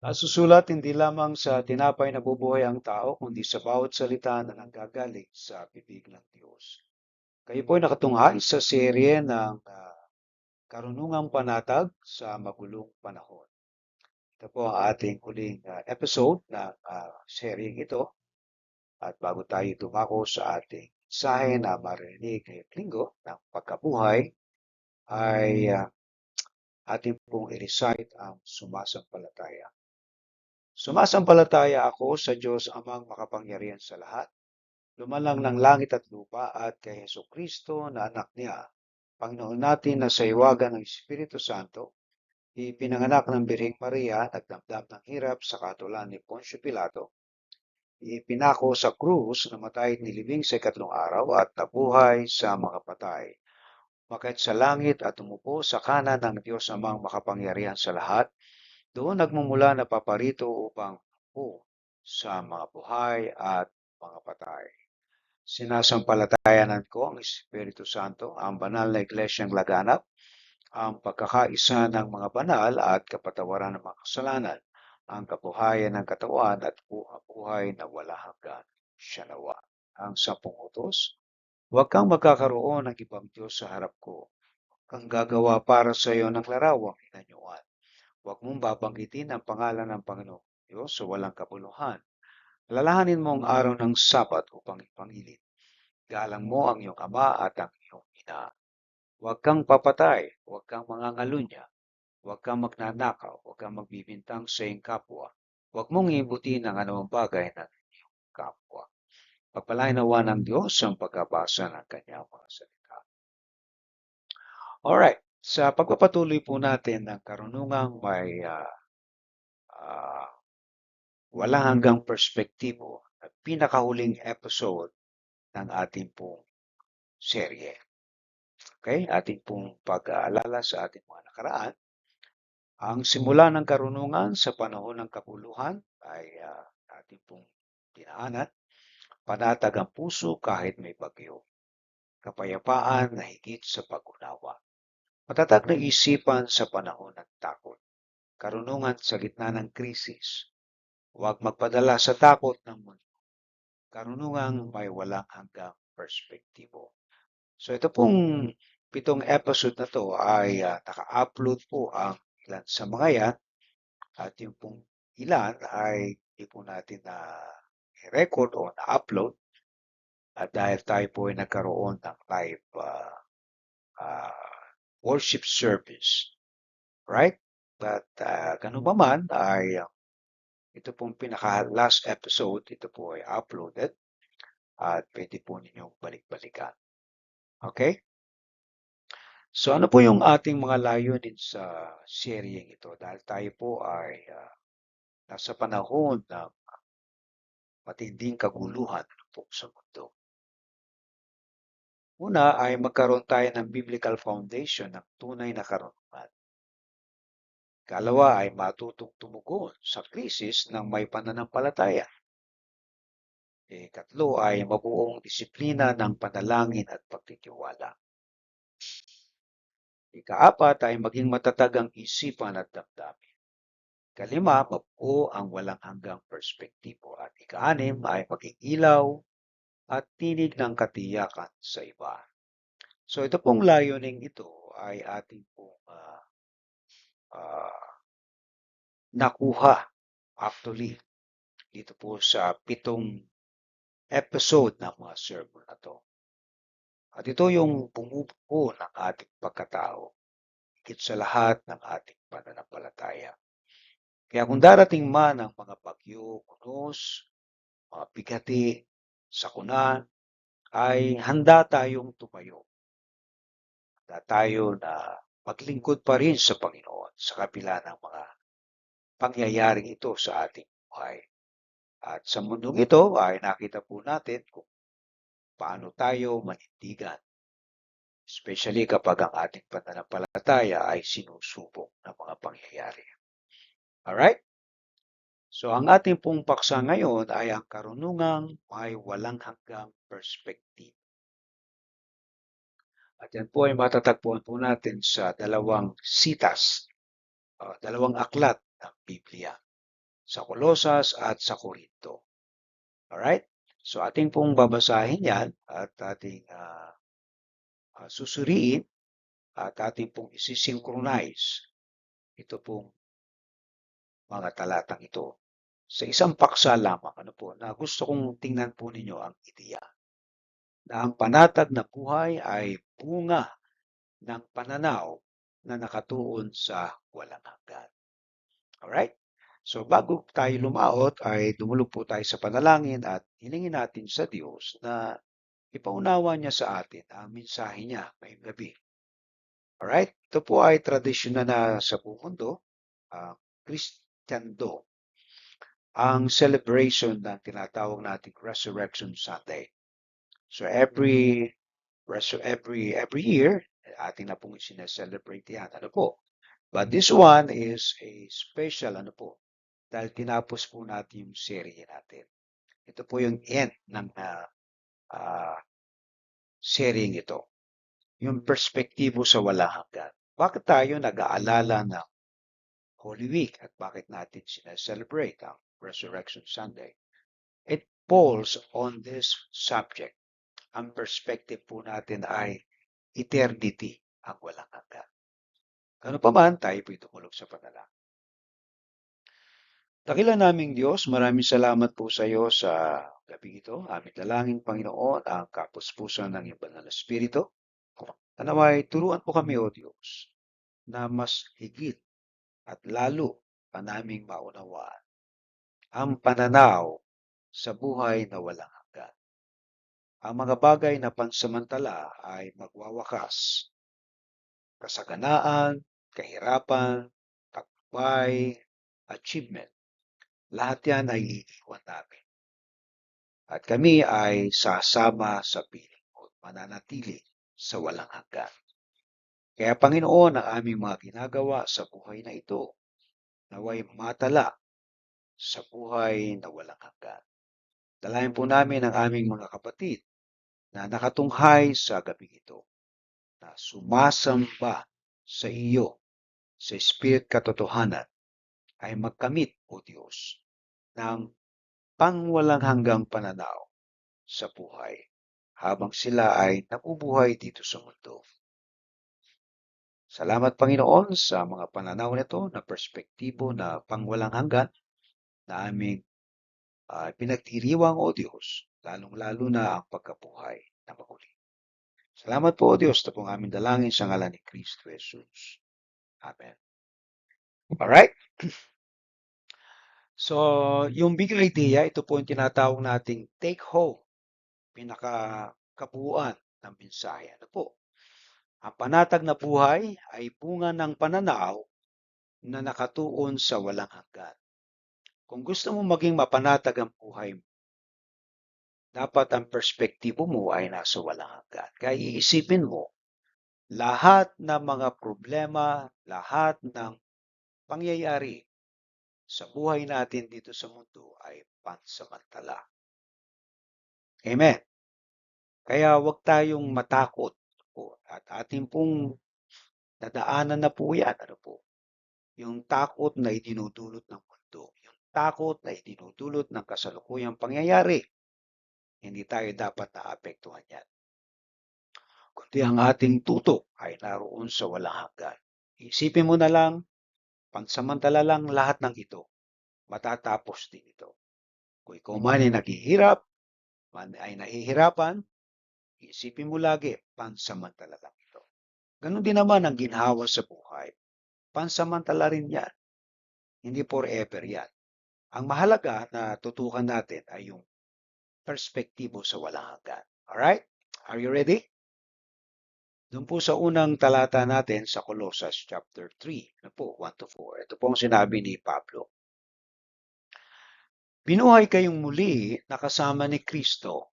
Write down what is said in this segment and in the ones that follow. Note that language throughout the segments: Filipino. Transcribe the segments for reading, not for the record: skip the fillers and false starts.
Nasusulat hindi lamang sa tinapay na bubuhay ang tao, kundi sa bawat salita na nanggagaling sa bibig ng Diyos. Kayo po ay nakatunghay sa serye ng Karunungang Panatag sa Magulong Panahon. Ito po ang ating huling episode ng seryeng ito. At bago tayo dumako sa ating mensahe na marinig ngayong linggo ng pagkabuhay, ay ating pong i-recite ang sumasampalataya. Sumasampalataya ako sa Diyos Amang makapangyarihan sa lahat, lumalang ng langit at lupa, at kay Hesukristo na anak niya, Panginoon natin, na sa iwagan ng Espiritu Santo, ipinanganak ng Birheng Maria, nagdamdam ng hirap sa katulad ni Poncio Pilato, ipinako sa krus, namatay at nilibing sa ikatlong araw, at nabuhay sa mga patay. Umakyat sa langit at umupo sa kanan ng Diyos Amang makapangyarihan sa lahat. Doon nagmumula na paparito upang po sa mga buhay at mga patay. Sinasampalatayanan ko ang Espiritu Santo, ang banal na iglesyang laganap, ang pagkakaisa ng mga banal at kapatawaran ng mga kasalanan, ang kabuhayan ng katawan at buhay na wala hanggan. Siya nawa. Ang 10 utos, huwag kang magkakaroon ng ibang Diyos sa harap ko. Huwag kang gagawa para sa iyo ng larawang inanyuan. Huwag mong babanggitin ang pangalan ng Panginoong Diyos sa walang kabuluhan. Alalahanin mo ang araw ng Sabat upang ipangilin. Galang mo ang iyong ama at ang iyong ina. Huwag kang papatay, huwag kang mangangalunya, huwag kang magnanakaw, huwag kang magbibintang sa iyong kapwa. Huwag mong iibutin ang anumang bagay ng iyong kapwa. Pagpalain nawa ng Diyos ang pagkabasa ng kanyang mga salita. Alright, sa pagpapatuloy po natin ng karunungang may walang hanggang perspektibo at pinakahuling episode ng ating pong serye. Okay? Ating pong pag-aalala sa ating mga nakaraan. Ang simula ng karunungan sa panahon ng kapuluhan ay ating pong dinaanan. Panatag ang puso kahit may bagyo. Kapayapaan na higit sa pag-unawa. Matatag na isipan sa panahon ng takot. Karunungan sa gitna ng krisis. Huwag magpadala sa takot ng mundo. Karunungang may walang hanggang perspektibo. So ito pong 7 episode na to ay naka-upload po ang ilan sa mga yan, at yung pong ilan ay hindi po natin na record o na-upload, at dahil tayo po ay nagkaroon ng live worship service. Right? But ganun pa man ay ito pong pinaka-last episode, ito po ay uploaded at pwede po ninyong balik-balikan. Okay? So ano po yung ating mga layunin sa seryeng ito? Dahil tayo po ay nasa panahon ng matinding kaguluhan po sa mundo. Una ay magkaroon tayo ng biblical foundation ng tunay na karunungan. Ikalawa ay matutong tumugon sa krisis ng may pananampalataya. Ikatlo ay mabuong disiplina ng panalangin at pagtitiwala. Ikaapat ay maging matatag ang isipan at damdamin. Ikalima, mabuo ang walang hanggang perspektibo. At ika-6 ay maging ilaw at tinig ng katiyakan sa iba. So ito pong layuning ito ay ating pong nakuha actually dito po sa 7 episode ng mga sermon na to. At ito yung bumubuo ng ating pagkatao, higit sa lahat ng ating pananampalataya. Kaya kung darating man ang mga bagyo, unos, mga bigati, sakuna, ay handa tayong tumayo. Handa tayo na maglingkod pa rin sa Panginoon sa kabila ng mga pangyayaring ito sa ating buhay. At sa mundong ito ay nakita po natin kung paano tayo manindigan, especially kapag ang ating pananampalataya ay sinusubok ng mga pangyayari. Alright? So ang ating pong paksa ngayon ay ang karunungang may walang hanggang perspektibo. At yan po ay matatagpuan po natin sa dalawang sitas, dalawang aklat ng Biblia. sa Kolosas at sa Korinto. Alright? So ating pong babasahin yan at ating susuriin at ating pong isi-synchronize ito pong mga talatang ito sa isang paksa lamang na gusto kong tingnan po ninyo ang ideya na ang panatag na buhay ay bunga ng pananaw na nakatuon sa walang hanggan. Alright? So bago tayo lumaot ay dumulog po tayo sa panalangin at hilingin natin sa Diyos na ipaunawa niya sa atin ang mensahe niya ngayong gabi. Alright? Ito po ay tradisyon na sa buong mundo, Kristiyando, ang celebration ng tinatawag nating Resurrection Sunday. So every year, ating na pong sineselebrate yan. But this one is a special dahil tinapos po natin yung serye natin. Ito po yung end ng seryeng ito. Yung perspektibo sa walang hanggan. Bakit tayo nag-aalala ng Holy Week at bakit natin sineselebrate ang Resurrection Sunday? It falls on this subject. Ang perspective po natin ay eternity, ang walang hanggan. Ano pa man, tayo po'y tumulog sa panalangin. Dakilan naming Diyos, maraming salamat po sa iyo sa gabi ito. Aming dalangin, Panginoon, ang kapuspusan ng iyong banal na Espiritu. Naway, turuan po kami, O Diyos, na mas higit at lalo pa naming maunawaan ang pananaw sa buhay na walang hanggan. Ang mga bagay na pansamantala ay magwawakas. Kasaganaan, kahirapan, tagumpay, achievement. Lahat yan ay iiwan namin. At kami ay sasama sa piling mo, mananatili sa walang hanggan. Kaya Panginoon, ang aming mga ginagawa sa buhay na ito, naway matala sa buhay na walang hanggan. Dalayan po namin ang aming mga kapatid na nakatunghay sa gabi ito, na sumasamba sa iyo, sa Spirit katotohanan, ay magkamit, O Diyos, ng pangwalang hanggang pananaw sa buhay habang sila ay nabubuhay dito sa mundo. Salamat Panginoon sa mga pananaw nito na perspektibo na pangwalang hanggan na aming pinagdiriwang o Diyos, lalong-lalo na ang pagkabuhay na maguli. Salamat po o Diyos na pong aming dalangin sa ngalan ni Kristo Jesus. Amen. Alright? So, yung big idea, ito po yung tinatawag nating take home, pinakakabuuan ng mensahe. Ang panatag na buhay ay bunga ng pananaw na nakatuon sa walang hanggan. Kung gusto mo maging mapanatag ang buhay mo, dapat ang perspektibo mo ay nasa walang hanggan. Kaya iisipin mo, lahat ng mga problema, lahat ng pangyayari sa buhay natin dito sa mundo ay pansamantala. Amen. Kaya huwag tayong matakot at ating pong dadaanan na po yan. Yung takot na idinudulot ng mundo, yung takot na idinudulot ng kasalukuyang pangyayari, hindi tayo dapat naapektuhan yan. Kundi ang ating tutok ay naroon sa walang hanggan. Isipin mo na lang, pansamantala lang lahat ng ito. Matatapos din ito. Kung ikaw man ay naghihirap, man ay nahihirapan, isipin mo lagi, pansamantala lang ito. Ganon din naman ang ginhawa sa buhay. Pansamantala rin yan. Hindi forever yan. Ang mahalaga na tutukan natin ay yung perspektibo sa walang hanggan. Alright? Are you ready? Doon po sa unang talata natin sa Colossus chapter 3, 1-4. Ito po ang sinabi ni Pablo. Binuhay kayong muli na kasama ni Kristo,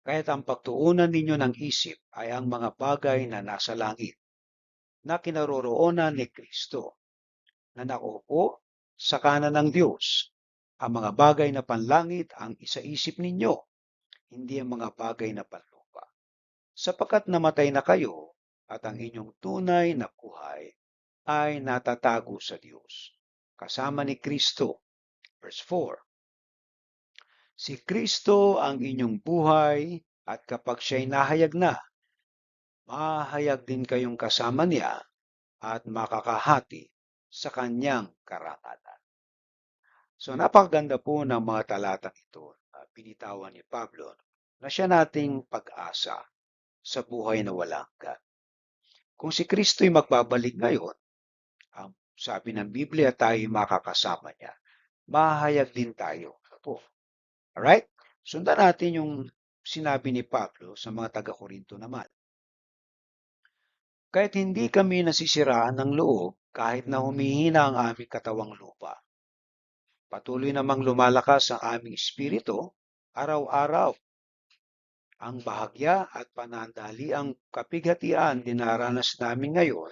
kaya't ang pagtuunan ninyo ng isip ay ang mga bagay na nasa langit, na kinaroroonan ni Kristo, na nakaupo sa kanan ng Diyos. Ang mga bagay na panlangit ang isaisip ninyo, hindi ang mga bagay na panlupa. Sapagkat namatay na kayo at ang inyong tunay na buhay ay natatago sa Diyos, kasama ni Kristo Verse 4, si Kristo ang inyong buhay at kapag siya'y nahayag na, mahayag din kayong kasama niya at makakahati sa kanyang karangalan. So napakaganda po ng mga talatang ito na binitawan ni Pablo na siya nating pag-asa sa buhay na walang hanggan. Kung si Kristo'y magbabalik ngayon, ang sabi ng Biblia tayo makakasama niya, mahayag din tayo. Po. Alright? Sundan natin yung sinabi ni Pablo sa mga taga-Korinto naman. Kahit hindi kami nasisiraan ng loob, kahit na humihina ang aming katawang lupa, patuloy namang lumalakas ang aming espiritu, araw-araw. Ang bahagya at panandali ang kapighatian dinaranas namin ngayon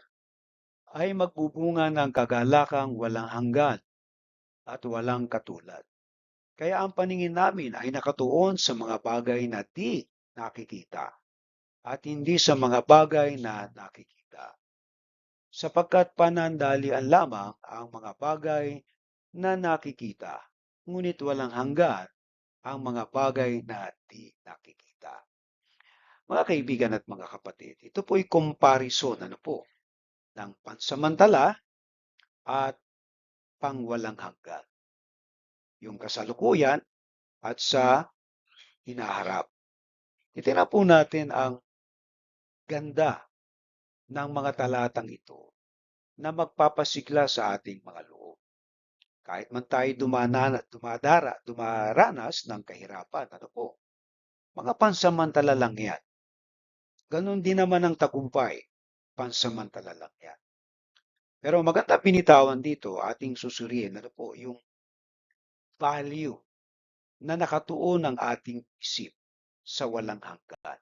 ay magbubunga ng kagalakang walang hanggan at walang katulad. Kaya ang paningin namin ay nakatuon sa mga bagay na di nakikita at hindi sa mga bagay na nakikita. Sapagkat panandalian lamang ang mga bagay na nakikita, ngunit walang hanggan ang mga bagay na di nakikita. Mga kaibigan at mga kapatid, ito po'y comparison ng pansamantala at pangwalang hanggan. Yung kasalukuyan at sa hinaharap. Itingnan po natin ang ganda ng mga talatang ito na magpapasigla sa ating mga loob. Kahit man tayo dumaranas ng kahirapan, mga pansamantala lang yan. Ganon din naman ang tagumpay, pansamantala lang yan. Pero maganda binitawan dito, ating susuriin, yung value na nakatuon ang ating isip sa walang hanggan.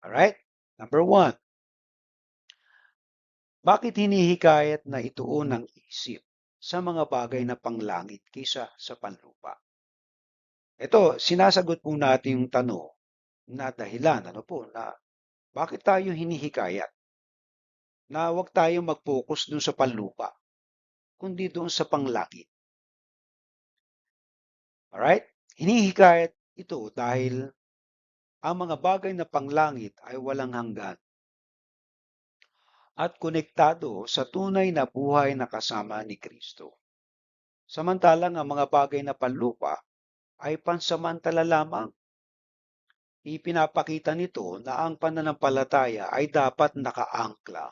Alright? Number 1, bakit hinihikayat na ituon ang isip sa mga bagay na panglangit kaysa sa panlupa? Ito, sinasagot po natin yung tanong na dahilan, na bakit tayo hinihikayat na huwag tayo mag-focus dun sa panlupa, kundi doon sa panglangit. Alright? Hinihikayat ito dahil ang mga bagay na panglangit ay walang hanggan at konektado sa tunay na buhay na kasama ni Kristo. Samantalang ang mga bagay na panlupa ay pansamantala lamang. Ipinapakita nito na ang pananampalataya ay dapat nakaangkla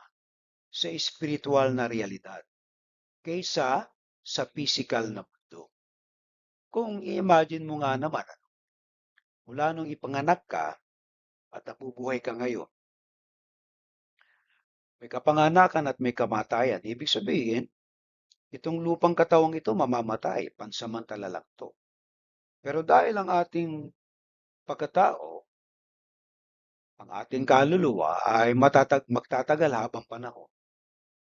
sa espiritual na realidad kaysa sa physical na mundo. Kung i-imagine mo nga naman, mula nung ipanganak ka at nabubuhay ka ngayon, may kapanganakan at may kamatayan. Ibig sabihin, itong lupang katawang ito mamamatay, pansamantala lang to. Pero dahil ang ating pagkatao, ang ating kaluluwa ay magtatagal habang panahon,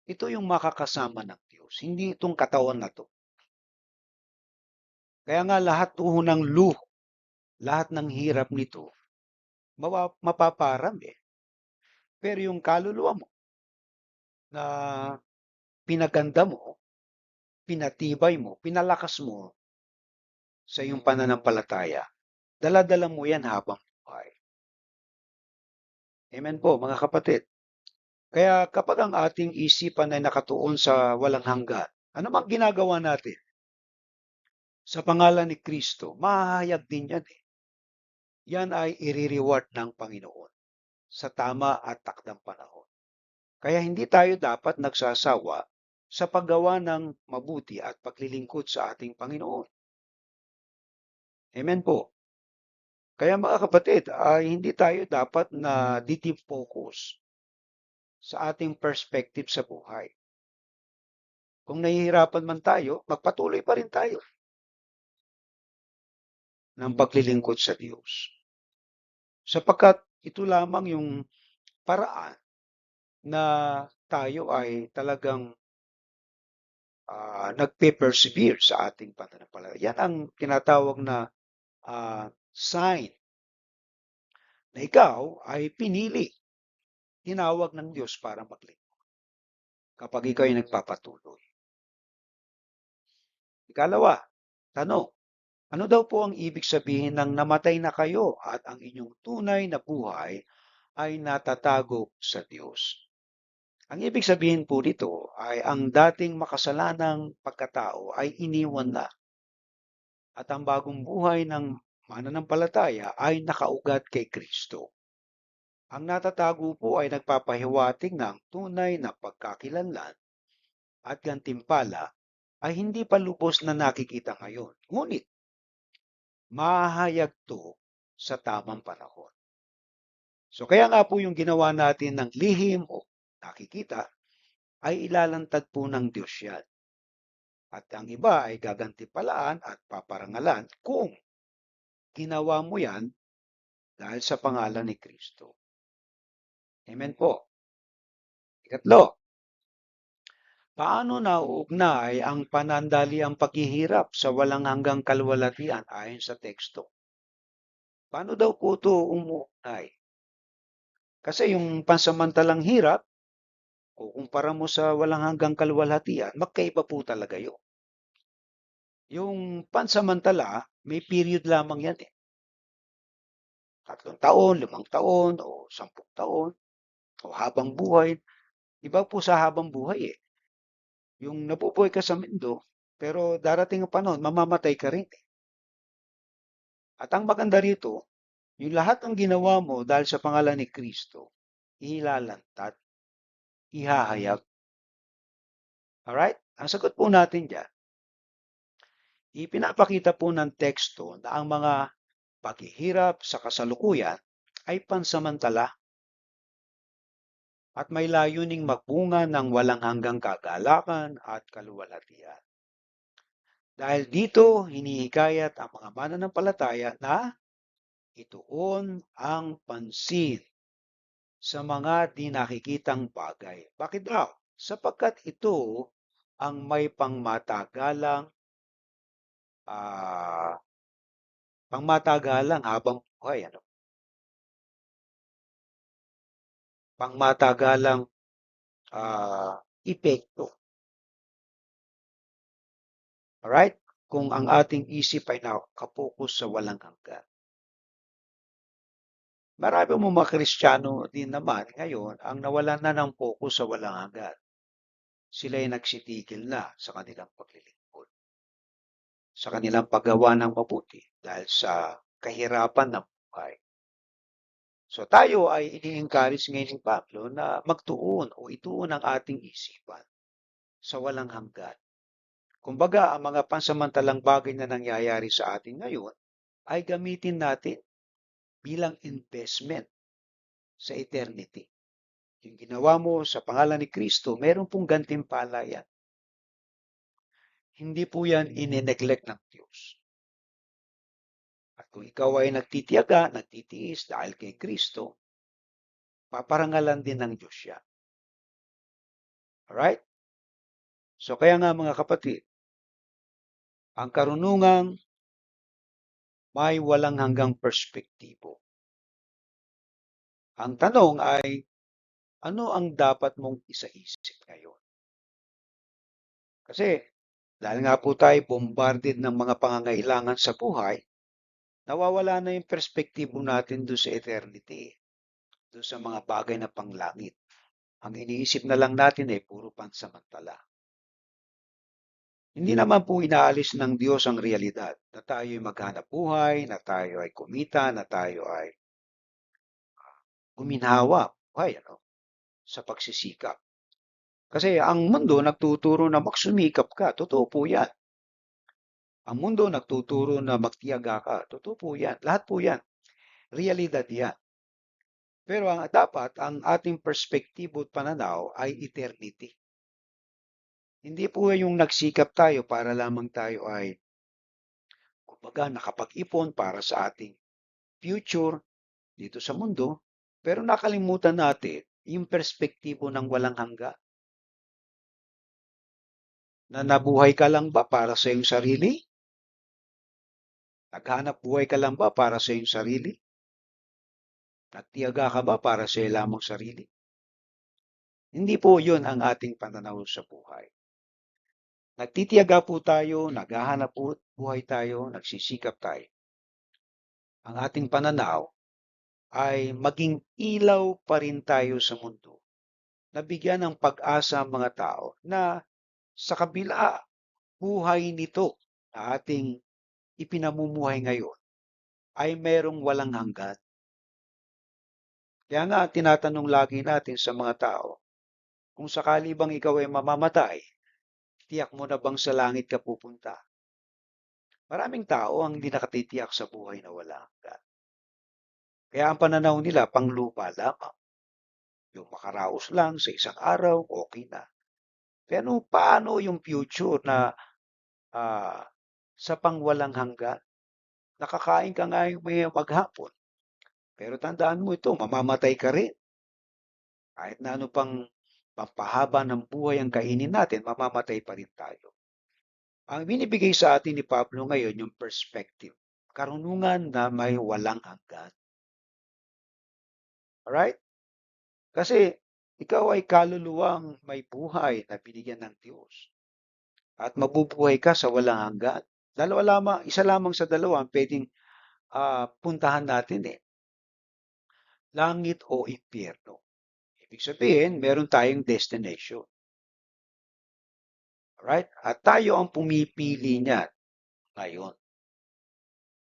ito yung makakasama ng Diyos, hindi itong katawan na to. Kaya nga lahat ng luho, lahat ng hirap nito, mapaparami. Pero yung kaluluwa mo na pinaganda mo, pinatibay mo, pinalakas mo sa iyong pananampalataya, dala-dala mo yan habang buhay. Amen po, mga kapatid. Kaya kapag ang ating isipan ay nakatuon sa walang hanggan, ano mang ginagawa natin? Sa pangalan ni Kristo, mahahayag din yan eh. Yan ay i-reward ng Panginoon sa tama at takdang panahon. Kaya hindi tayo dapat nagsasawa sa paggawa ng mabuti at paglilingkod sa ating Panginoon. Amen po. Kaya mga kapatid, ay hindi tayo dapat na deep focus sa ating perspective sa buhay. Kung nahihirapan man tayo, magpatuloy pa rin tayo ng paglilingkod sa Diyos. Sapagkat ito lamang yung paraan na tayo ay talagang nagpe-persevere sa ating pananampalataya. Yan ang tinatawag na sign na ikaw ay pinili, tinawag ng Diyos para maglingkod kapag ikaw ay nagpapatuloy. Ikalawa, Tanong, ano daw po ang ibig sabihin ng namatay na kayo at ang inyong tunay na buhay ay natatago sa Diyos? Ang ibig sabihin po nito ay ang dating makasalanang pagkatao ay iniwan na at ang bagong buhay ng mananampalataya ay nakaugat kay Kristo. Ang natatago po ay nagpapahiwatig ng tunay na pagkakilanlan at gantimpala ay hindi pa lubos na nakikita ngayon. Ngunit, mahahayag to sa tamang panahon. So kaya nga po yung ginawa natin ng lihim o nakikita ay ilalantad po ng Diyos yan. At ang iba ay gagantimpalaan at paparangalan kung ginawa mo yan dahil sa pangalan ni Kristo. Amen po. Ikatlo, paano nauugnay ang panandaliang paghihirap sa walang hanggang kalwalatian ayon sa teksto? Paano daw po ito umuugnay? Kasi yung pansamantalang hirap, o kumpara mo sa walang hanggang kalwalhatian, magkaiba po talaga yun. Yung pansamantala, may period lamang yan eh. 3 taon, 5 taon, o 10 taon, o habang buhay. Iba po sa habang buhay eh. Yung nabubuhay ka sa mundo, pero darating ang panahon, mamamatay ka rin eh. At ang maganda rito, yung lahat ng ginawa mo dahil sa pangalan ni Kristo, ilalantad, ihahayag. Alright? Ang sagot po natin dyan, ipinapakita po ng teksto na ang mga paghihirap sa kasalukuyan ay pansamantala at may layuning magbunga ng walang hanggang kagalakan at kaluwalhatian. Dahil dito, hinihikayat ang mga mananampalataya na ituon ang pansin sa mga di nakikitang bagay. Bakit daw? Sapagkat ito ang may pangmatagalang habang buhay. Pangmatagalang epekto. Alright? Kung ang ating isip ay nakapokus sa walang hanggan. Marami mo mga Kristiyano din naman ngayon ang nawalan na ng focus sa walang hanggan. Sila ay nagsitigil na sa kanilang paglilingkod, sa kanilang paggawa ng mabuti dahil sa kahirapan ng buhay. So tayo ay ini-encourage ngayon ni Pablo na magtuon o ituon ang ating isipan sa walang hanggan. Kumbaga, ang mga pansamantalang bagay na nangyayari sa atin ngayon ay gamitin natin bilang investment sa eternity. Yung ginawa mo sa pangalan ni Kristo, meron pong gantimpala yan. Hindi po yan ine-neglect ng Diyos. At kung ikaw ay nagtitiyaga, nagtitiis dahil kay Kristo, paparangalan din ng Diyos yan. Alright? So kaya nga mga kapatid, ang karunungang may walang hanggang perspektibo. Ang tanong ay, ano ang dapat mong isaisip ngayon? Kasi dahil nga po tayo bombarded ng mga pangangailangan sa buhay, nawawala na yung perspektibo natin doon sa eternity, doon sa mga bagay na panglangit. Ang iniisip na lang natin ay puro pansamantala. Hindi naman po inaalis ng Diyos ang realidad na tayo ay maghanap buhay, na tayo ay kumita, na tayo ay guminhawa buhay sa pagsisikap. Kasi ang mundo nagtuturo na magsumikap ka, totoo po yan. Ang mundo nagtuturo na magtiyaga ka, totoo po yan. Lahat po yan. Realidad yan. Pero dapat ang ating perspektibo at pananaw ay eternity. Hindi po yung nagsikap tayo para lamang tayo ay kumbaga nakapag-ipon para sa ating future dito sa mundo, pero nakalimutan natin yung perspektibo ng walang hanggan. Na nabuhay ka lang ba para sa iyong sarili? Naghanap buhay ka lang ba para sa iyong sarili? Nagtiyaga ka ba para sa iyong lamang sarili? Hindi po yun ang ating pananaw sa buhay. Nagtitiyaga po tayo, naghahanap po buhay tayo, nagsisikap tayo. Ang ating pananaw ay maging ilaw pa rin tayo sa mundo. Nabigyan ng pag-asa ang mga tao na sa kabila buhay nito na ating ipinamumuhay ngayon ay merong walang hanggan. Kaya nga tinatanong lagi natin sa mga tao, kung sakali bang ikaw ay mamamatay, tiyak mo na bang sa langit ka pupunta? Maraming tao ang hindi nakatitiyak sa buhay na wala hanggan. Kaya ang pananaw nila panglupa lamang. Yung makaraos lang sa isang araw, okay na. Pero paano yung future na ah, sa pangwalang hanggan? Nakakain ka nga yung may maghapon. Pero tandaan mo ito, mamamatay ka rin. Kahit na ano pang pampahaba ng buhay ang kainin natin, mamamatay pa rin tayo. Ang binibigay sa atin ni Pablo ngayon yung perspective. Karunungan na may walang hanggan. Alright? Kasi ikaw ay kaluluwang may buhay na binigyan ng Diyos. At mabubuhay ka sa walang hanggan. Dalawa lamang, isa lamang sa dalawa ang pwedeng puntahan natin eh. Langit o impyerno. Ibig sabihin, meron tayong destination. Alright? At tayo ang pumipili niyan ngayon.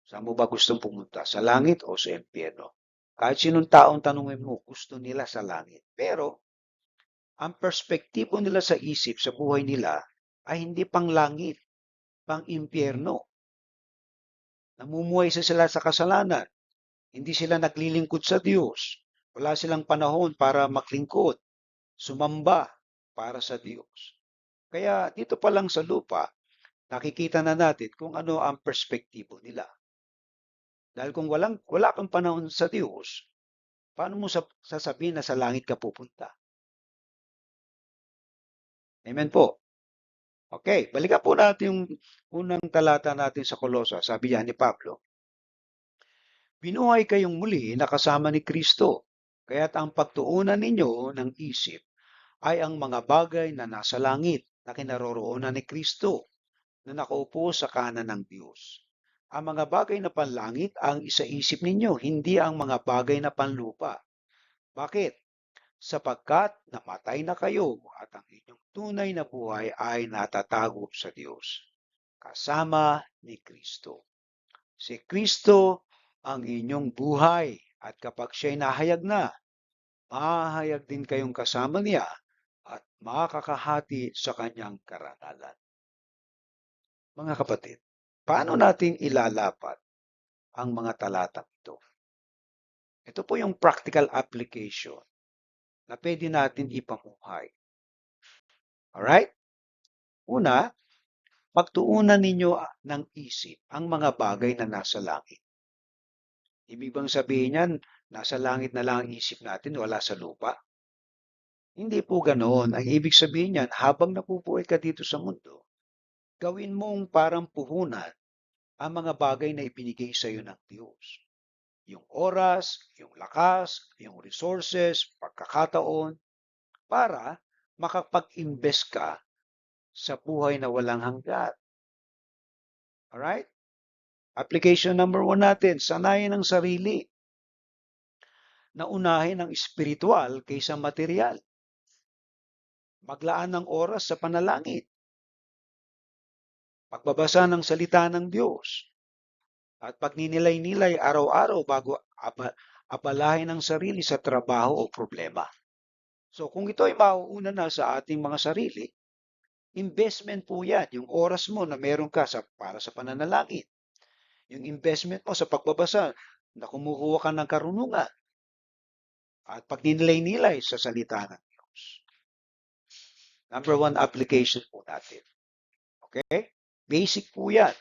Saan mo ba gustong pumunta? Sa langit o sa impyerno? Kahit sinong taong tanungin mo, gusto nila sa langit. Pero, ang perspektibo nila sa isip, sa buhay nila, ay hindi pang langit, pang impyerno. Namumuhay sila sa kasalanan. Hindi sila naglilingkod sa Diyos. Wala silang panahon para maglingkod, sumamba para sa Diyos. Kaya dito pa lang sa lupa, nakikita na natin kung ano ang perspektibo nila. Dahil kung wala kang panahon sa Diyos, paano mo sasabihin na sa langit ka pupunta? Amen po. Okay, balikan po natin yung unang talata natin sa Kolosas. Sabi yan ni Pablo, binuhay kayong muli na kasama ni Kristo, kaya't ang pagtuunan ninyo ng isip ay ang mga bagay na nasa langit na kinaroroonan ni Kristo na nakaupo sa kanan ng Diyos. Ang mga bagay na panlangit ang isaisip ninyo, hindi ang mga bagay na panlupa. Bakit? Sapagkat namatay na kayo at ang inyong tunay na buhay ay natatago sa Diyos, kasama ni Kristo. Si Kristo ang inyong buhay at kapag siya'y nahayag na, mahayag din kayong kasama niya at makakahati sa kanyang karangalan. Mga kapatid, paano natin ilalapat ang mga talatang ito? Ito po yung practical application na pwede natin ipamuhay. Alright? Una, pagtuunan ninyo ng isip ang mga bagay na nasa langit. Ibig bang sabihin yan, nasa langit na lang ang isip natin, wala sa lupa? Hindi po ganoon. Ang ibig sabihin yan, habang napupuhay ka dito sa mundo, gawin mong parang puhunan ang mga bagay na ibinigay sa iyo ng Diyos. Yung oras, yung lakas, yung resources, pagkakataon, para makapag-invest ka sa buhay na walang hanggan. Alright? Application number 1 natin, sanayin ang sarili na unahin ang espiritual kaysa material. Maglaan ng oras sa panalangin. Pagbabasa ng salita ng Diyos. At pagninilay-nilay araw-araw bago abalahin ang sarili sa trabaho o problema. So kung ito ay mauuna na sa ating mga sarili, investment po yan. Yung oras mo na meron ka para sa pananalangin. Yung investment mo sa pagbabasa na kumukuha ka ng karunungan. At pagninilay-nilay sa salita ng Diyos. Number 1 application po natin. Okay? Basic po yan.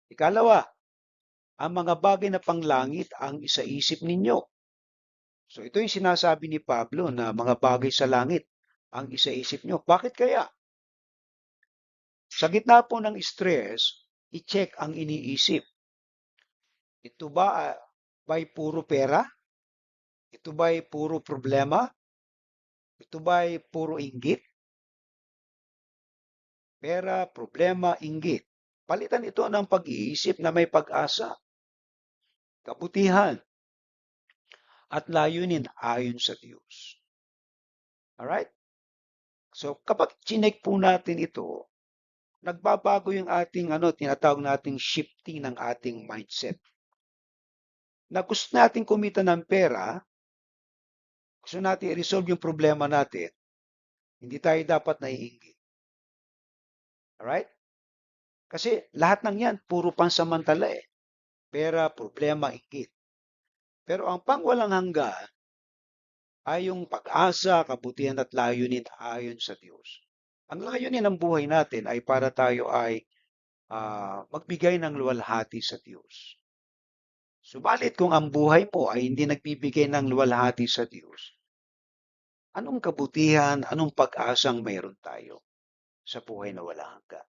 Ikalawa, ang mga bagay na panglangit ang isaisip ninyo. So ito yung sinasabi ni Pablo na mga bagay sa langit ang isaisip nyo. Bakit kaya? Sa gitna po ng stress, i-check ang iniisip. Ito ba ba'y puro pera? Ito ba'y puro problema? Ito ba'y puro inggit? pera, problema, inggit. Palitan ito ng pag-iisip na may pag-asa, kabutihan, at layunin ayon sa Diyos. Alright? So, kapag chinek po natin ito, nagbabago yung ating tinatawag nating shifting ng ating mindset. Na gusto natin kumita ng pera, gusto natin i-resolve yung problema natin, hindi tayo dapat naiinggit. Alright? Kasi lahat ng yan, puro pansamantala eh. Pera, problema, inggit. Pero ang pangwalang hanggan ay yung pag-asa, kabutihan at layunin ayon sa Diyos. Ang layunin ng buhay natin ay para tayo ay magbigay ng luwalhati sa Diyos. Subalit kung ang buhay mo ay hindi nagbibigay ng luwalhati sa Diyos, anong kabutihan, anong pag-asang mayroon tayo sa buhay na walang hanggan?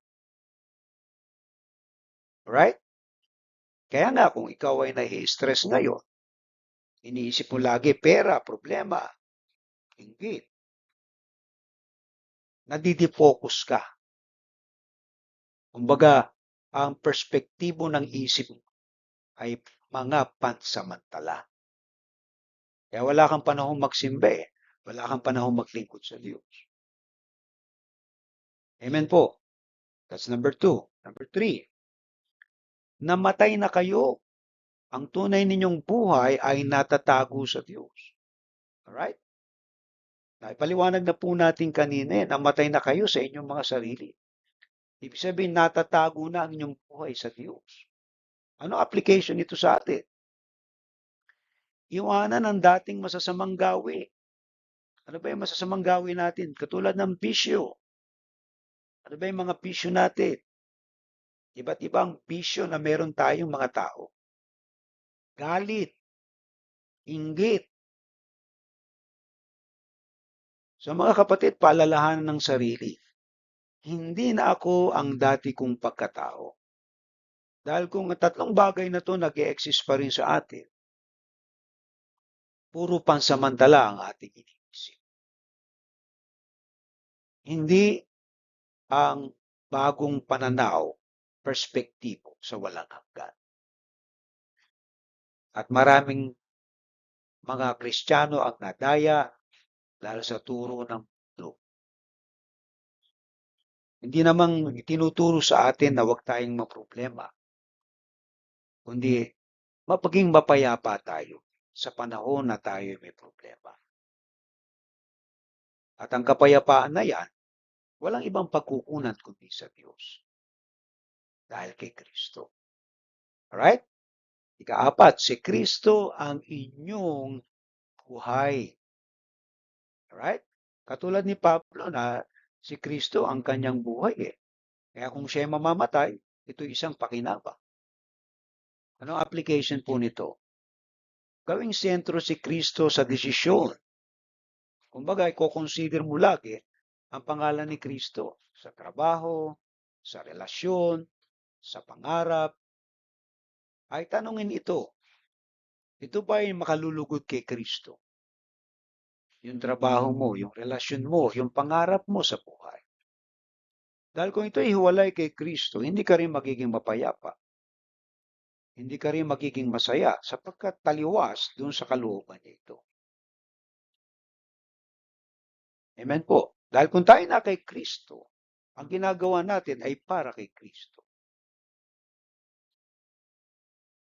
Right? Kaya nga kung ikaw ay nai-stress ngayon, iniisip mo lagi pera, problema, inggit, nadidifocus ka. Kumbaga, ang perspektibo ng isip ay mga pansamantala. Kaya wala kang panahong magsimba wala kang panahong maglingkod sa Diyos. Amen po. That's number 2. Number 3, namatay na kayo. Ang tunay ninyong buhay ay natatago sa Diyos. Alright? Naipaliwanag na po natin kanina, namatay na kayo sa inyong mga sarili. Ibig sabihin, natatago na ang inyong buhay sa Diyos. Ano application nito sa atin? Iwanan ang dating masasamang gawi. Ano ba yung masasamang gawi natin? Katulad ng bisyo. Ano ba yung mga bisyo natin? Iba't ibang bisyo na meron tayong mga tao. Galit, inggit. So mga kapatid, paalalahanan ng sarili. Hindi na ako ang dati kong pagkatao. Dahil kung ang tatlong bagay na to nag-e-exist pa rin sa atin, puro pansamantala ang ating iniisip. Hindi ang bagong pananaw, perspektibo sa walang hanggan. At maraming mga Kristiyano ang nadaya dahil sa turo ng mundo. Hindi namang tinuturo sa atin na huwag tayong maproblema, kundi mapaging mapayapa tayo sa panahon na tayo may problema. At ang kapayapaan na yan, walang ibang pagkukunan kundi sa Diyos. Dahil kay Kristo. Alright? Ika-4, si Kristo ang inyong buhay. Alright? Katulad ni Pablo na si Kristo ang kanyang buhay Kaya kung siya mamamatay, ito isang pakinabang. Anong application po nito? Gawing sentro si Kristo sa desisyon. Kumbaga, i-consider mo lagi ang pangalan ni Kristo sa trabaho, sa relasyon, sa pangarap. Ay tanungin ito ba ay makalulugod kay Kristo? Yung trabaho mo, yung relasyon mo, yung pangarap mo sa buhay. Dahil kung ito ihiwalay kay Kristo, hindi ka rin magiging mapayapa. Hindi ka rin magiging masaya sapagkat taliwas dun sa kalooban niya ito. Amen po. Dahil kung tayo na kay Kristo, ang ginagawa natin ay para kay Kristo.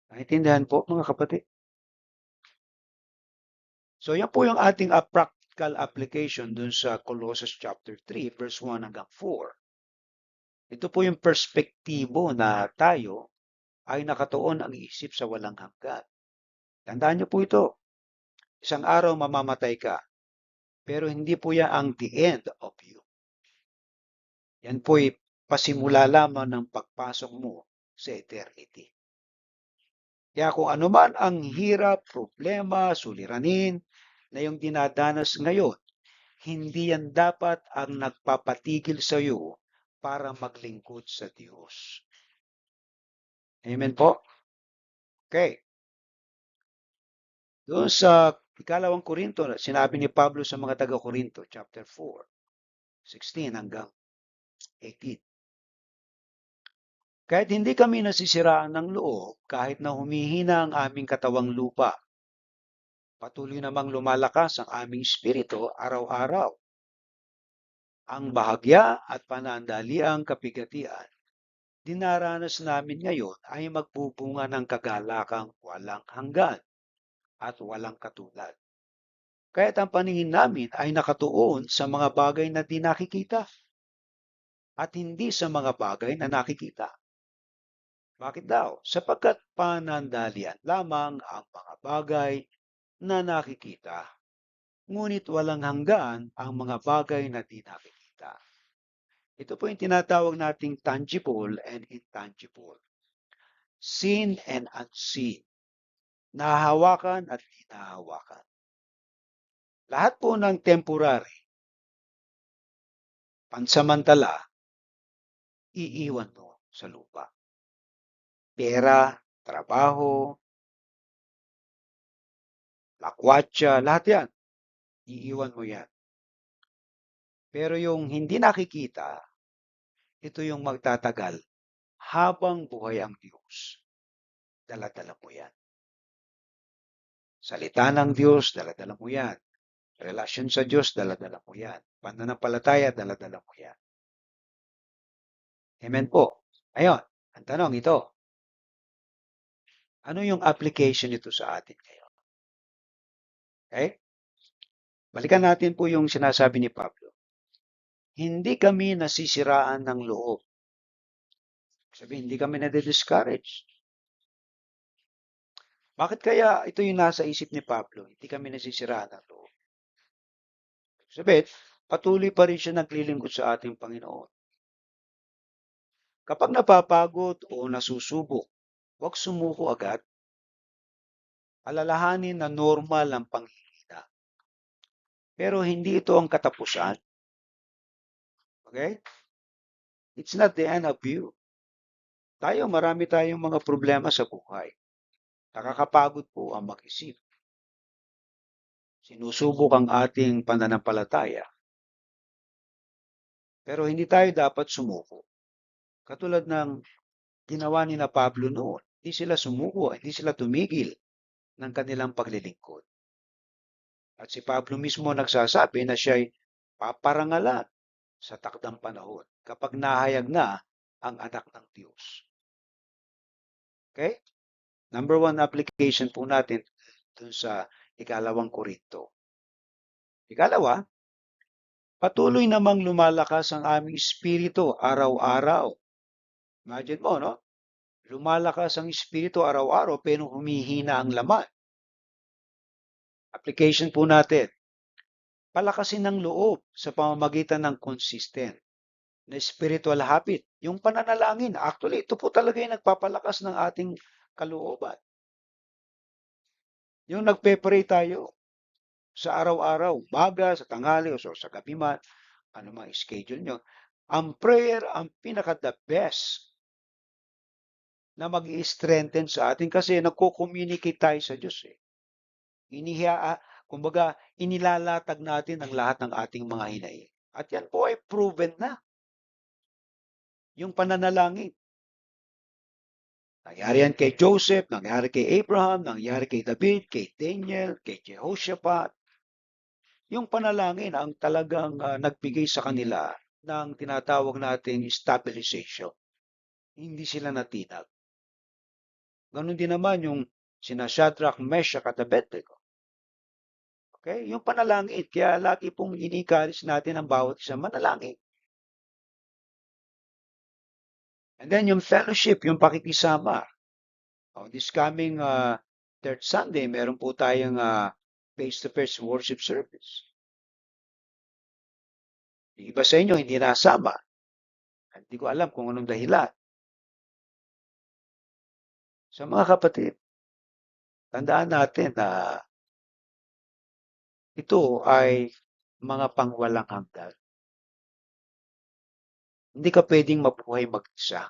Naintindihan po mga kapatid? So yan po yung ating practical application dun sa Colossus chapter 3, verse 1 hanggang 4. Ito po yung perspektibo na tayo ay nakatuon ang isip sa walang hanggan. Tandaan niyo po ito. Isang araw mamamatay ka, pero hindi po yan ang the end of you. Yan po ay pasimula lamang ng pagpasok mo sa eternity. Kaya kung ano man ang hirap, problema, suliranin na yung dinadanas ngayon, hindi yan dapat ang nagpapatigil sa iyo para maglingkod sa Diyos. Amen po? Okay. Doon sa ikalawang Korinto, sinabi ni Pablo sa mga taga-Korinto, chapter 4, 16 hanggang 18. Kahit hindi kami nasisiraan ng loob, kahit na humihina ang aming katawang lupa, patuloy namang lumalakas ang aming espiritu araw-araw. Ang bahagya at panandaliang kapigatian dinaranas namin ngayon ay magbubunga ng kagalakang walang hanggan at walang katulad. Kaya't ang paningin namin ay nakatuon sa mga bagay na di nakikita at hindi sa mga bagay na nakikita. Bakit daw? Sapagkat panandalian lamang ang mga bagay na nakikita, ngunit walang hanggan ang mga bagay na di nakikita. Ito po yung tinatawag nating tangible and intangible. Seen and unseen. Nahahawakan at di nahahawakan. Lahat po ng temporary, pansamantala, iiwan mo sa lupa. Pera, trabaho, lakwatsa, lahat yan. Iiwan mo yan. Pero yung hindi nakikita, ito yung magtatagal habang buhay ang Diyos. Dala-dala mo yan. Salita ng Diyos, dala-dala mo yan. Relasyon sa Diyos, dala-dala mo yan. Pananampalataya, dala-dala mo yan. Amen po. Ayun, ang tanong ito. Ano yung application nito sa atin ngayon? Okay? Balikan natin po yung sinasabi ni Pablo. Hindi kami nasisiraan ng loob. Sabi, hindi kami nade-discourage. Bakit kaya ito yung nasa isip ni Pablo? Hindi kami nasisiraan ng loob. Sabi, patuloy pa rin siya naglilingkod sa ating Panginoon. Kapag napapagod o nasusubok, huwag sumuko agad. Alalahanin na normal ang panghihina. Pero hindi ito ang katapusan. Okay? It's not the end of you. Marami tayong mga problema sa buhay. Nakakapagod po ang mag-isip. Sinusubok ang ating pananampalataya. Pero hindi tayo dapat sumuko. Katulad ng ginawa ni na Pablo noon. Hindi sila sumuko, hindi sila tumigil ng kanilang paglilingkod. At si Pablo mismo nagsasabi na siya'y paparangalan sa takdang panahon kapag nahayag na ang anak ng Diyos. Okay? Number one application po natin dun sa ikalawang Korinto. Ikalawa, patuloy namang lumalakas ang aming espiritu araw-araw. Imagine mo, no? Lumalakas ang espiritu araw-araw pero humihina ang laman. Application po natin. Palakasin ng loob sa pamamagitan ng consistent na spiritual habit. Yung pananalangin, actually, ito po talaga yung nagpapalakas ng ating kalooban. Yung nagpe-pray tayo sa araw-araw, baga, sa tanghali, o sa gabi man, ano mang schedule nyo. Ang prayer, ang pinaka-the best na mag-i-strengthen sa atin kasi nagko-communicate tayo sa Diyos. Kumbaga, inilalatag natin ang lahat ng ating mga hinaing. At yan po ay proven na. Yung pananalangin. Nangyari yan kay Joseph, nangyari kay Abraham, nangyari kay David, kay Daniel, kay Jehoshaphat. Yung panalangin ang talagang nagbigay sa kanila ng tinatawag nating stabilization. Hindi sila natinag. Ganon din naman yung sina Shadrach, Meshach at Abednego. Okay? Yung panalangin, kaya lagi pong ini-encourage natin ang bawat isang manalangin. And then yung fellowship, yung pakikisama. This coming third Sunday, meron po tayong face-to-face worship service. Yung iba sa inyo hindi nasama. Hindi ko alam kung anong dahilan. Sa mga kapatid, tandaan natin na ito ay mga pangwalang hanggan. Hindi ka pwedeng mabuhay mag-isa.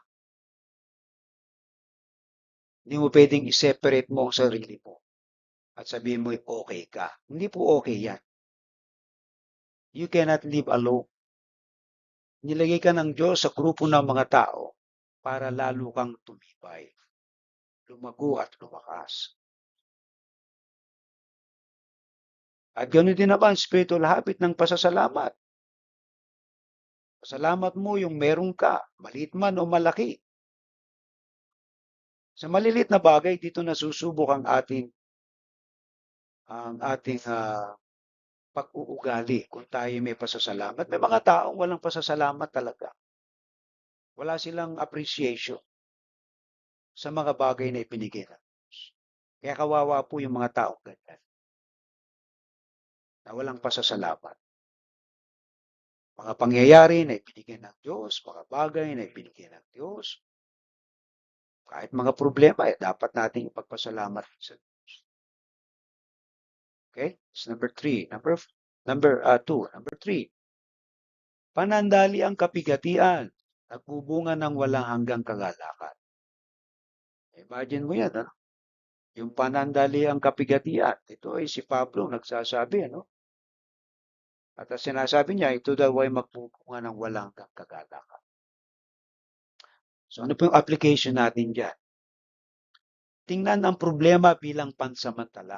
Hindi mo pwedeng i-separate mo ang sarili mo at sabihin mo okay ka. Hindi po okay yan. You cannot live alone. Nilagay ka ng Diyos sa grupo ng mga tao para lalo kang tumibay, lumago at lumakas. At ganoon din naman, spiritual habit ng pasasalamat. Pasalamat mo yung meron ka, maliit man o malaki. Sa maliliit na bagay, dito nasusubok ang ating pag-uugali kung tayo may pasasalamat. May mga taong walang pasasalamat talaga. Wala silang appreciation sa mga bagay na ibinigay ng Diyos. Kaya kawawa po yung mga taong ganyan na walang pasasalamat. Mga pangyayari na ibinigay ng Diyos, mga bagay na ibinigay ng Diyos, kahit mga problema, dapat nating ipagpasalamat sa Diyos. Okay? It's number 3. Number 3. Panandali ang kapigatian, nagbubunga ng walang hanggang kagalakan. Imagine mo yan, ano? Yung panandali ang kapigatian. Ito ay si Pablo nagsasabi, ano? At ang sinasabi niya, ito daw ay magbubunga ng walang hanggang kagalakan. So ano po yung application natin dyan? Tingnan ang problema bilang pansamantala.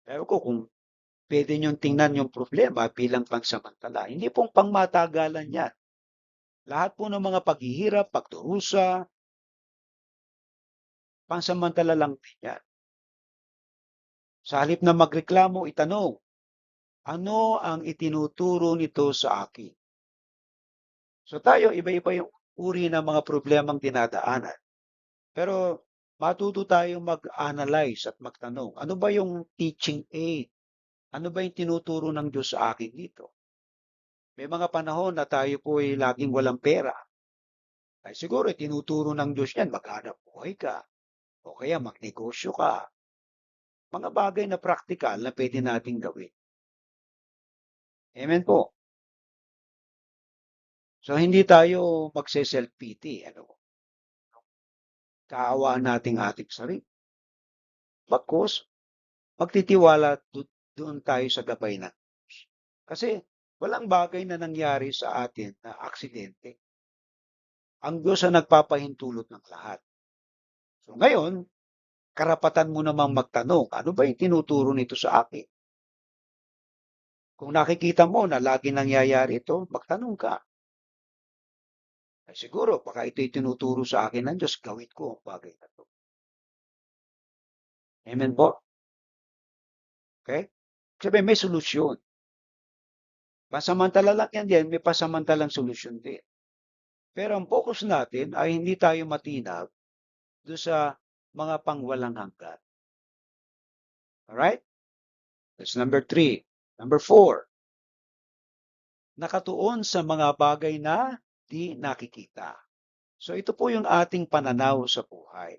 Pero kung pwede niyong tingnan yung problema bilang pansamantala, hindi pong pangmatagalan yan. Lahat po ng mga paghihirap, pagdurusa, pansamantala lang din yan. Sa halip na magreklamo, itanong, ano ang itinuturo nito sa akin? So tayo, iba-iba yung uri ng mga problemang dinadaanan. Pero matuto tayong mag-analyze at magtanong, ano ba yung teaching aid? Ano ba yung tinuturo ng Diyos sa akin dito? May mga panahon na tayo po ay laging walang pera. Ay siguro, tinuturo ng Diyos yan, maghanap buhay ka, o kaya magnegosyo ka. Mga bagay na praktikal na pwede nating gawin. Amen po. So, hindi tayo magse-self-pity. Ano? Kaawaan nating ating sarili. Bagkus, magtitiwala doon tayo sa gabay ng Diyos. Kasi walang bagay na nangyari sa atin na aksidente. Ang Diyos ang nagpapahintulot ng lahat. So ngayon, karapatan mo namang magtanong, ano ba yung tinuturo nito sa akin? Kung nakikita mo na lagi nangyayari ito, magtanong ka. Ay siguro, baka ito'y tinuturo sa akin ng Diyos, gawin ko ang bagay na ito. Amen po? Okay? Sabi, may solusyon. Pasamantala lang yan din, may pasamantalang solusyon din. Pero ang focus natin ay hindi tayo matinag doon sa mga pangwalang hanggan. Alright? That's number 3. Number 4. Nakatuon sa mga bagay na di nakikita. So ito po yung ating pananaw sa buhay.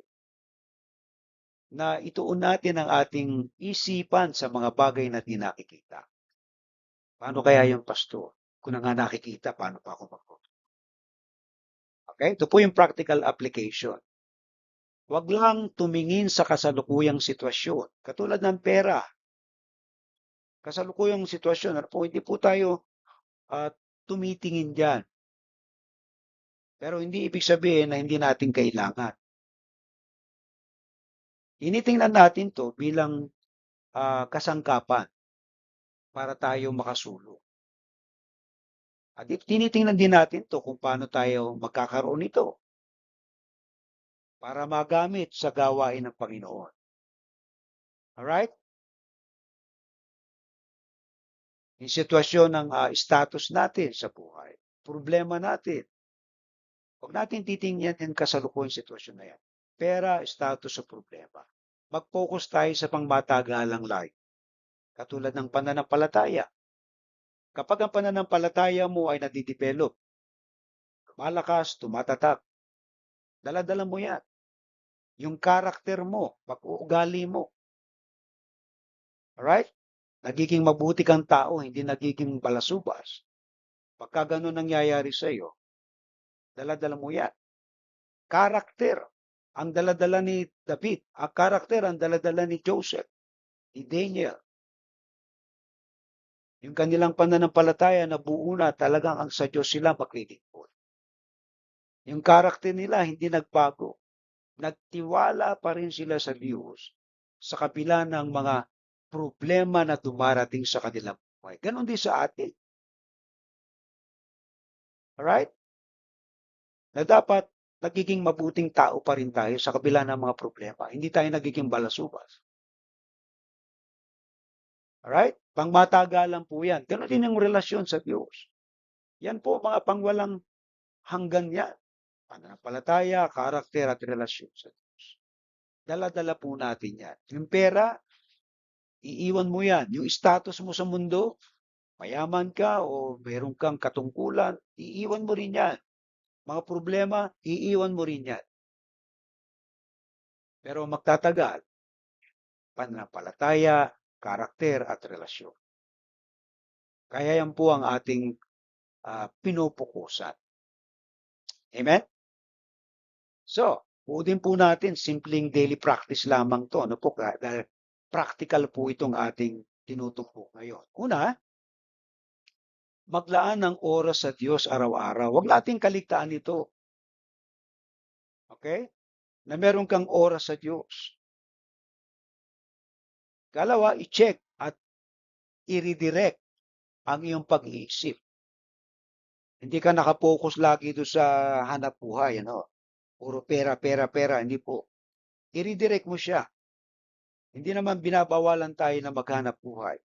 Na ituon natin ang ating isipan sa mga bagay na di nakikita. Paano kaya yung pastor? Kung na nga nakikita, paano pa ako magtutulong? Okay? Ito po yung practical application. Huwag lang tumingin sa kasalukuyang sitwasyon. Katulad ng pera. Kasalukuyang sitwasyon. Ano po, hindi po tayo tumitingin dyan. Pero hindi ibig sabihin na hindi natin kailangan. Tinitingnan natin to bilang kasangkapan para tayo makasulong. At tinitingnan din natin to kung paano tayo magkakaroon nito para magamit sa gawain ng Panginoon. Alright? Yung sitwasyon ng status natin sa buhay, problema natin. Huwag natin titingnan yung kasalukuyang sitwasyon na yan. Pera, status sa problema. Mag-focus tayo sa pangmatagalang life. Katulad ng pananampalataya. Kapag ang pananampalataya mo ay nadidevelop, malakas, tumatatak, dala-dala mo yan. Yung karakter mo, pag-uugali mo. Alright? Nagiging mabuti kang tao, hindi nagiging balasubas. Pagka ganun nangyayari sa iyo, dala-dala mo yan. Karakter, ang dala-dala ni David. Ang karakter, ang dala-dala ni Joseph, ni Daniel. Yung kanilang pananampalataya na buo na talagang ang sa Diyos sila maglilingkod. Yung karakter nila hindi nagbago. Nagtiwala pa rin sila sa Diyos sa kabila ng mga problema na dumarating sa kanilang buhay. Ganon din sa atin. Alright? Na dapat nagiging mabuting tao pa rin tayo sa kabila ng mga problema. Hindi tayo nagiging balasubas. Alright? Pangmatagalan po yan. Ganon din ang relasyon sa Diyos. Yan po mga pangwalang hanggan yan. Pananampalataya, karakter at relasyon sa Diyos. Dala-dala po natin yan. Yung pera, iiwan mo yan. Yung status mo sa mundo, mayaman ka o meron kang katungkulan, iiwan mo rin yan. Mga problema, iiwan mo rin yan. Pero magtatagal, pananampalataya, karakter at relasyon. Kaya yan po ang ating pinupukusan. Amen? So, uudin po natin, simpleng daily practice lamang to. Ano po? Dahil practical po itong ating tinutupo ngayon. Una, maglaan ng oras sa Diyos araw-araw. Huwag nating kaligtaan ito. Okay? Na meron kang oras sa Diyos. Kalawa, i-check at i-redirect ang iyong pag-iisip. Hindi ka nakapokus lagi doon sa hanap buhay, ano? Puro pera, pera, pera. Hindi po. I-redirect mo siya. Hindi naman binabawalan tayo na maghanap buhay.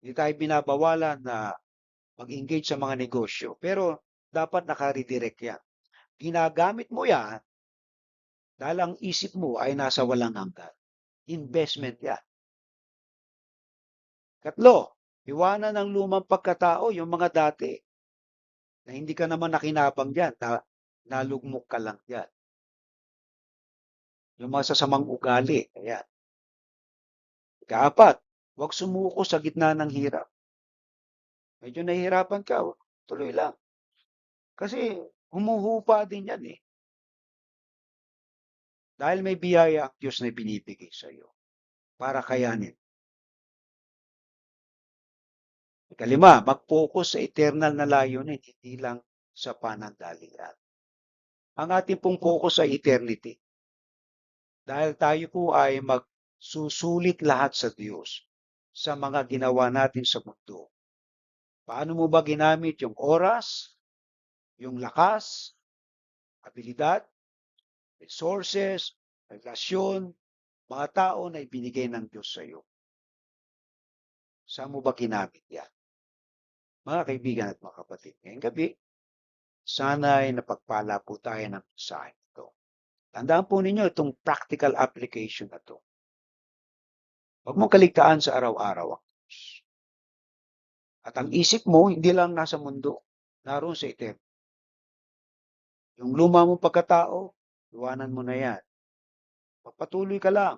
Hindi tayo binabawalan na mag-engage sa mga negosyo. Pero dapat naka-redirect yan. Ginagamit mo yan dahil ang isip mo ay nasa walang hanggan. Investment yan. Katlo, iwanan ng lumang pagkatao, yung mga dati, na hindi ka naman nakinabang dyan, nalugmok ka lang dyan. Yung mga sasamang ugali, ayan. Ikaapat, huwag sumuko sa gitna ng hirap. Medyo nahihirapan ka, tuloy lang. Kasi humuhupa din yan eh. Dahil may biyaya ang Diyos na binibigay sa iyo para kayanin. Ikalima, mag-focus sa eternal na layunin, hindi lang sa panandalian. Ang ating pong focus ay eternity. Dahil tayo po ay magsusulit lahat sa Diyos sa mga ginawa natin sa mundo. Paano mo ba ginamit yung oras, yung lakas, abilidad, resources, relasyon, mga tao na ibinigay ng Diyos sa iyo? Saan mo ba ginamit yan? Mga kaibigan at mga kapatid, ngayong gabi, sana'y napagpala po tayo ng mensahe ito. Tandaan po ninyo itong practical application na ito. Huwag mong kaligtaan sa araw-araw ang Diyos. At ang isip mo, hindi lang nasa mundo, naroon sa eternity. Yung luma mong pagkatao, iwanan mo na yan. Pagpatuloy ka lang.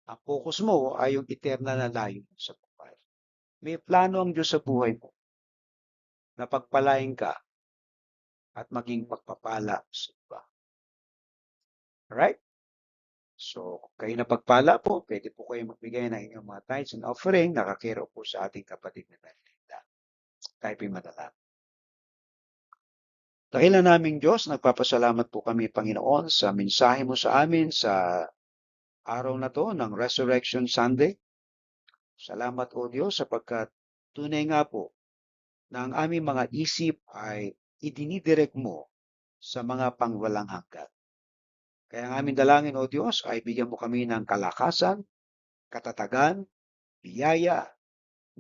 Ang focus mo ay yung eternal na layo sa buhay. May plano ang Diyos sa buhay mo na pagpalain ka at maging pagpapala sa iba. Alright? So, kung kayo napagpala po, pwede po kayo magbigay ng inyong mga tithes and offering, nakakero po sa ating kapatid na Merlinda. Tayo po'y madalangin. Dakilan naming Diyos, nagpapasalamat po kami, Panginoon, sa mensahe mo sa amin sa araw na to ng Resurrection Sunday. Salamat, O Diyos, sapagkat tunay nga po na ang aming mga isip ay idinidirect mo sa mga pangwalang hanggan. Kaya ang aming dalangin, O Diyos, ay bigyan mo kami ng kalakasan, katatagan, biyaya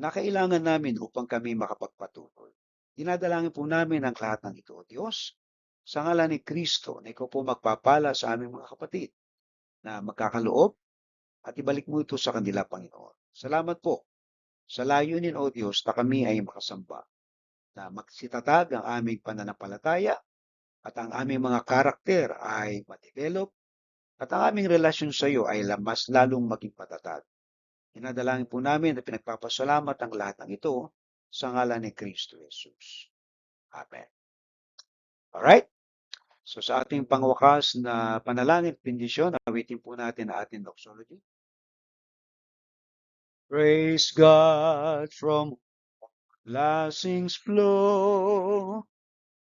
na kailangan namin upang kami makapagpatuloy. Dinadalangin po namin ang lahat ng ito, O Diyos, sa ngalan ni Kristo na ikaw po magpapala sa aming mga kapatid na magkakaloob at ibalik mo ito sa kanila, Panginoon. Salamat po sa layunin, O Diyos, na kami ay makasamba, na magsitatag ang aming pananampalataya at ang aming mga karakter ay ma-develop at ang aming relasyon sa iyo ay mas lalong maging patatag. Dinadalangin po namin at pinagpapasalamat ang lahat ng ito sa ngalan ni Kristo Jesus. Amen. Alright? So sa ating pangwakas na panalangin at bendisyon, awitin po natin ang ating doxology. Praise God from blessings flow,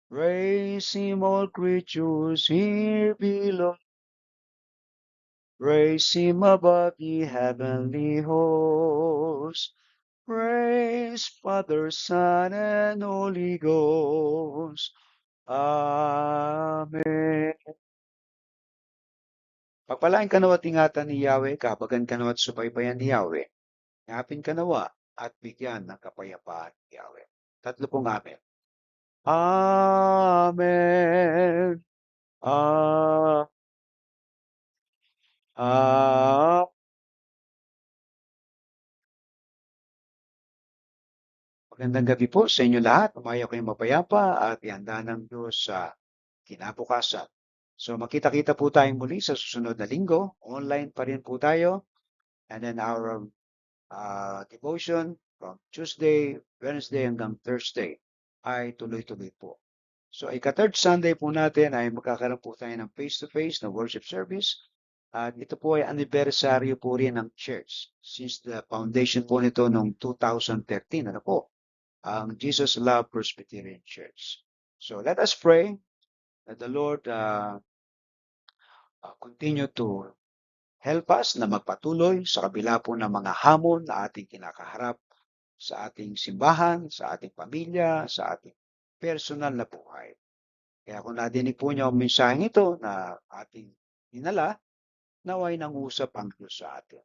Praise Him, all creatures here below. Praise Him above, ye heavenly hosts. Praise Father, Son, and Holy Ghost. Amen. Pagpalain ka nawa at ingatan ni Yahweh, kabagan ka nawa at subaybayan ni Yahweh. Ngapin ka nawa at bigyan ng kapayapaan ni Yahweh. Tatlo pong amen. Amen. Ah, ah. Magandang gabi po sa inyo lahat. Umaya kayong mapayapa at ihanda ng Diyos sa kinabukasan. So makita-kita po tayong muli sa susunod na linggo. Online pa rin po tayo. And then our devotion from Tuesday, Wednesday hanggang Thursday ay tuloy-tuloy po. So ika-third Sunday po natin ay magkakaroon po tayo ng face-to-face na worship service. At ito po ay anniversary po rin ng church since the foundation po nito noong 2013. Ano po? Ang Jesus Love Presbyterian Church. So let us pray that the Lord continue to help us na magpatuloy sa kabila po ng mga hamon na ating kinakaharap sa ating simbahan, sa ating pamilya, sa ating personal na buhay. Kaya kung nadinig po niyo ang mensaheng ito na ating dinala, naway nangusap ang Diyos sa atin.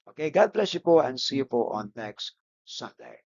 Okay, God bless you po and see you po on next Sunday.